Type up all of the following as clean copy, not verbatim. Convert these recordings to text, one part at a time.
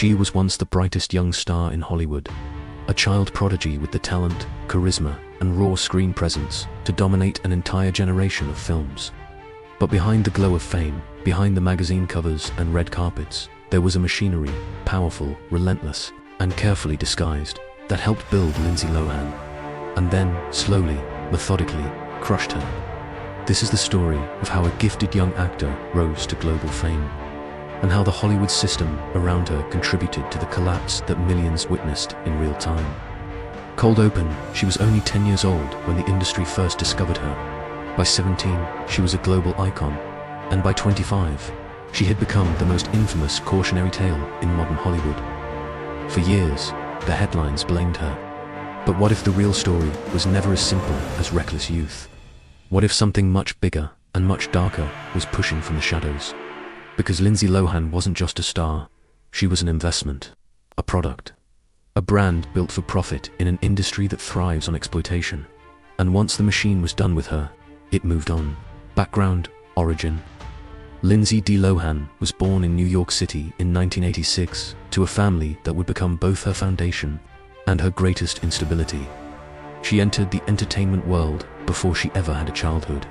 She was once the brightest young star in Hollywood, a child prodigy with the talent, charisma, and raw screen presence to dominate an entire generation of films. But behind the glow of fame, behind the magazine covers and red carpets, there was a machinery, powerful, relentless, and carefully disguised, that helped build Lindsay Lohan, and then, slowly, methodically, crushed her. This is the story of how a gifted young actor rose to global fame, and how the Hollywood system around her contributed to the collapse that millions witnessed in real time. Cold open, she was only 10 years old when the industry first discovered her. By 17, she was a global icon, and by 25, she had become the most infamous cautionary tale in modern Hollywood. For years, the headlines blamed her. But what if the real story was never as simple as reckless youth? What if something much bigger and much darker was pushing from the shadows? Because Lindsay Lohan wasn't just a star, she was an investment, a product, a brand built for profit in an industry that thrives on exploitation. And once the machine was done with her, it moved on. Background, origin. Lindsay D. Lohan was born in New York City in 1986 to a family that would become both her foundation and her greatest instability. She entered the entertainment world before she ever had a childhood.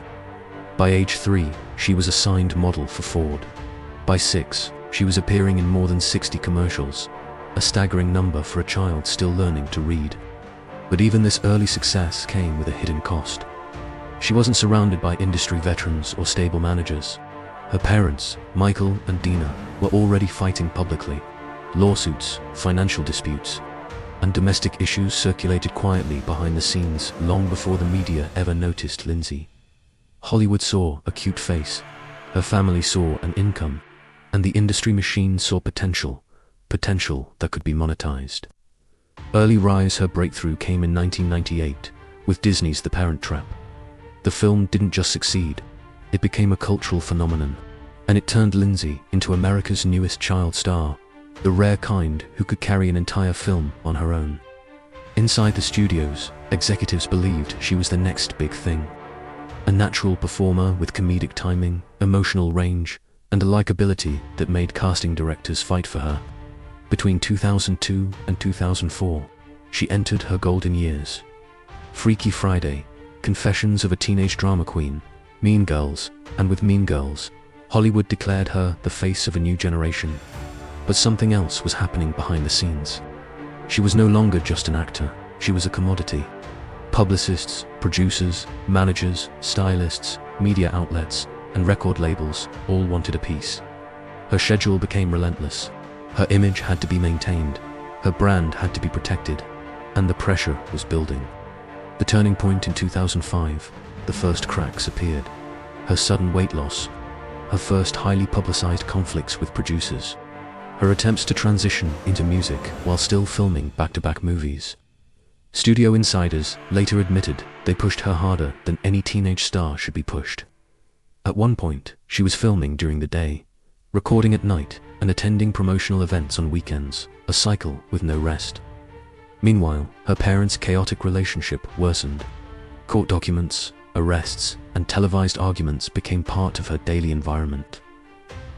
By age 3, she was a signed model for Ford. By 6, she was appearing in more than 60 commercials, a staggering number for a child still learning to read. But even this early success came with a hidden cost. She wasn't surrounded by industry veterans or stable managers. Her parents, Michael and Dina, were already fighting publicly. Lawsuits, financial disputes, and domestic issues circulated quietly behind the scenes long before the media ever noticed Lindsay. Hollywood saw a cute face, her family saw an income, and the industry machine saw potential that could be monetized. Early rise, her breakthrough came in 1998 with Disney's The Parent Trap. The film didn't just succeed, it became a cultural phenomenon, and it turned Lindsay into America's newest child star, the rare kind who could carry an entire film on her own. Inside the studios, executives believed she was the next big thing. A natural performer with comedic timing, emotional range, and a likability that made casting directors fight for her. Between 2002 and 2004, she entered her golden years. Freaky Friday, Confessions of a Teenage Drama Queen, Mean Girls, and with Mean Girls, Hollywood declared her the face of a new generation. But something else was happening behind the scenes. She was no longer just an actor, she was a commodity. Publicists, producers, managers, stylists, media outlets, and record labels all wanted a piece. Her schedule became relentless. Her image had to be maintained, her brand had to be protected, and the pressure was building. The turning point in 2005, the first cracks appeared. Her sudden weight loss, her first highly publicized conflicts with producers, her attempts to transition into music while still filming back-to-back movies. Studio insiders later admitted they pushed her harder than any teenage star should be pushed. At one point, she was filming during the day, recording at night, and attending promotional events on weekends, a cycle with no rest. Meanwhile, her parents' chaotic relationship worsened. Court documents, arrests, and televised arguments became part of her daily environment.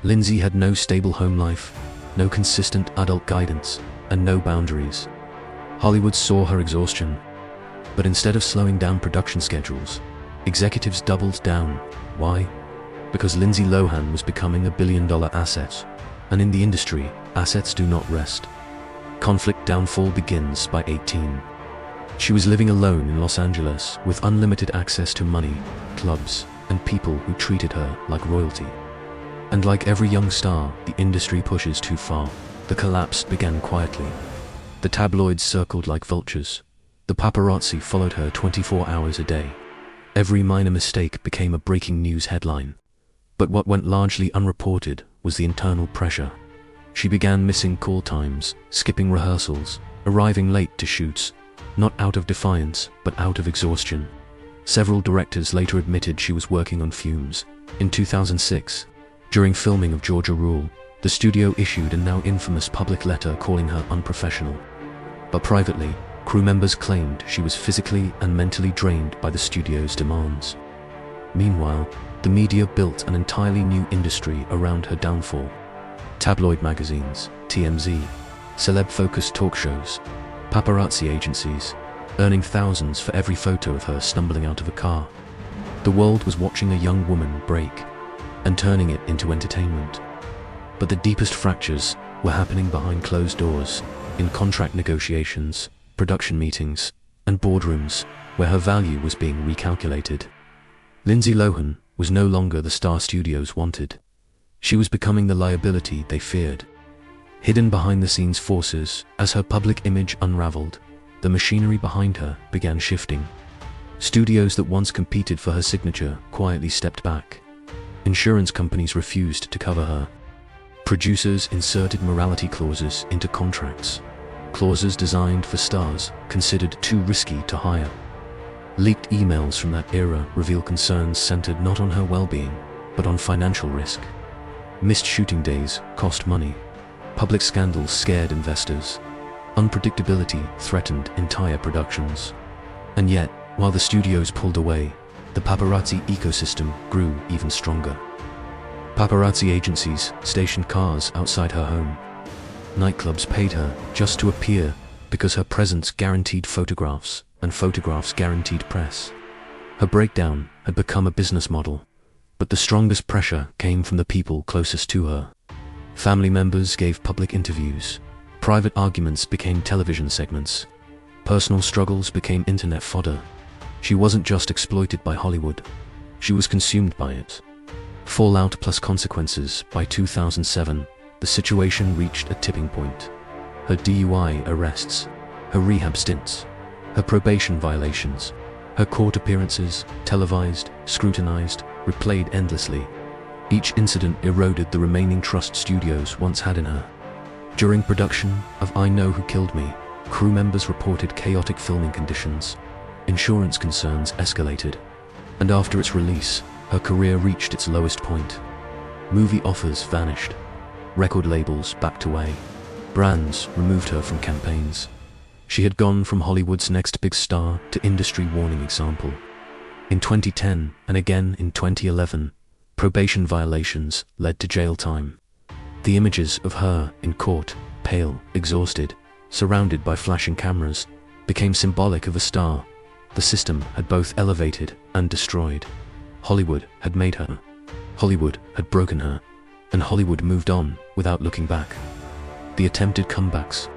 Lindsay had no stable home life, no consistent adult guidance, and no boundaries. Hollywood saw her exhaustion, but instead of slowing down production schedules, executives doubled down. Why? Because Lindsay Lohan was becoming a billion-dollar asset, and in the industry, assets do not rest. Conflict downfall begins by 18. She was living alone in Los Angeles with unlimited access to money, clubs, and people who treated her like royalty. And like every young star the industry pushes too far, the collapse began quietly. The tabloids circled like vultures. The paparazzi followed her 24 hours a day. Every minor mistake became a breaking news headline. But what went largely unreported was the internal pressure. She began missing call times, skipping rehearsals, arriving late to shoots, not out of defiance, but out of exhaustion. Several directors later admitted she was working on fumes. In 2006, during filming of Georgia Rule, the studio issued a now infamous public letter calling her unprofessional. But privately, crew members claimed she was physically and mentally drained by the studio's demands. Meanwhile, the media built an entirely new industry around her downfall. Tabloid magazines, TMZ, celeb-focused talk shows, paparazzi agencies, earning thousands for every photo of her stumbling out of a car. The world was watching a young woman break and turning it into entertainment. But the deepest fractures were happening behind closed doors, in contract negotiations, production meetings, and boardrooms where her value was being recalculated. Lindsay Lohan was no longer the star studios wanted. She was becoming the liability they feared. Hidden behind the scenes forces, as her public image unraveled, the machinery behind her began shifting. Studios that once competed for her signature quietly stepped back. Insurance companies refused to cover her. Producers inserted morality clauses into contracts, clauses designed for stars considered too risky to hire. Leaked emails from that era reveal concerns centered not on her well-being, but on financial risk. Missed shooting days cost money. Public scandals scared investors. Unpredictability threatened entire productions. And yet, while the studios pulled away, the paparazzi ecosystem grew even stronger. Paparazzi agencies stationed cars outside her home. Nightclubs paid her just to appear because her presence guaranteed photographs, and photographs guaranteed press. Her breakdown had become a business model, but the strongest pressure came from the people closest to her. Family members gave public interviews. Private arguments became television segments. Personal struggles became internet fodder. She wasn't just exploited by Hollywood. She was consumed by it. Fallout plus consequences. By 2007, the situation reached a tipping point. Her DUI arrests, her rehab stints, her probation violations, her court appearances, televised, scrutinized, replayed endlessly. Each incident eroded the remaining trust studios once had in her. During production of I Know Who Killed Me, crew members reported chaotic filming conditions. Insurance concerns escalated. And after its release, her career reached its lowest point. Movie offers vanished. Record labels backed away. Brands removed her from campaigns. She had gone from Hollywood's next big star to industry warning example. In 2010 and again in 2011, probation violations led to jail time. The images of her in court, pale, exhausted, surrounded by flashing cameras, became symbolic of a star the system had both elevated and destroyed. Hollywood had made her. Hollywood had broken her. And Hollywood moved on without looking back. The attempted comebacks.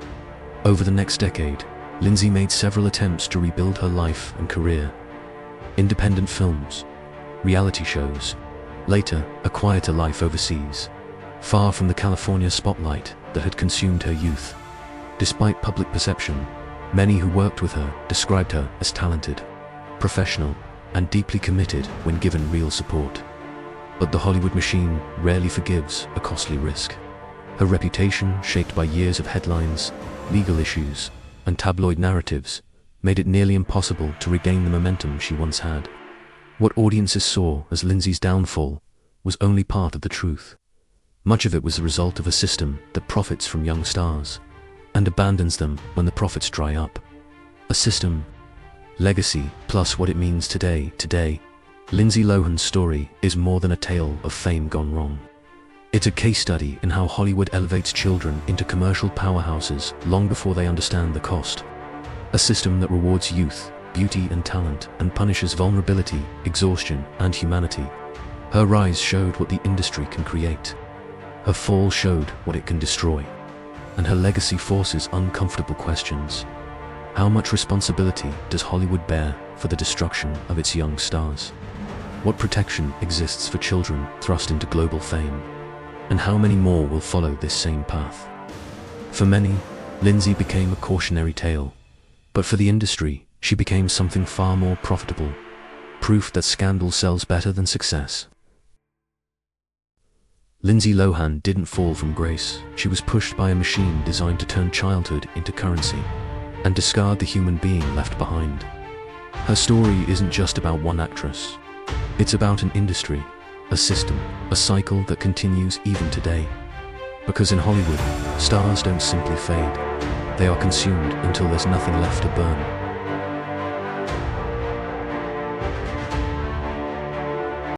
Over the next decade, Lindsay made several attempts to rebuild her life and career. Independent films, reality shows, later a quieter life overseas, far from the California spotlight that had consumed her youth. Despite public perception, many who worked with her described her as talented, professional, and deeply committed when given real support. But the Hollywood machine rarely forgives a costly risk. Her reputation, shaped by years of headlines, legal issues, and tabloid narratives, made it nearly impossible to regain the momentum she once had. What audiences saw as Lindsay's downfall was only part of the truth. Much of it was the result of a system that profits from young stars and abandons them when the profits dry up. A system, legacy, plus what it means today. Today, Lindsay Lohan's story is more than a tale of fame gone wrong. It's a case study in how Hollywood elevates children into commercial powerhouses long before they understand the cost. A system that rewards youth, beauty and talent, and punishes vulnerability, exhaustion, and humanity. Her rise showed what the industry can create. Her fall showed what it can destroy. And her legacy forces uncomfortable questions. How much responsibility does Hollywood bear for the destruction of its young stars? What protection exists for children thrust into global fame? And how many more will follow this same path? For many, Lindsay became a cautionary tale. But for the industry, she became something far more profitable. Proof that scandal sells better than success. Lindsay Lohan didn't fall from grace. She was pushed by a machine designed to turn childhood into currency and discard the human being left behind. Her story isn't just about one actress. It's about an industry, a system, a cycle that continues even today. Because in Hollywood, stars don't simply fade. They are consumed until there's nothing left to burn.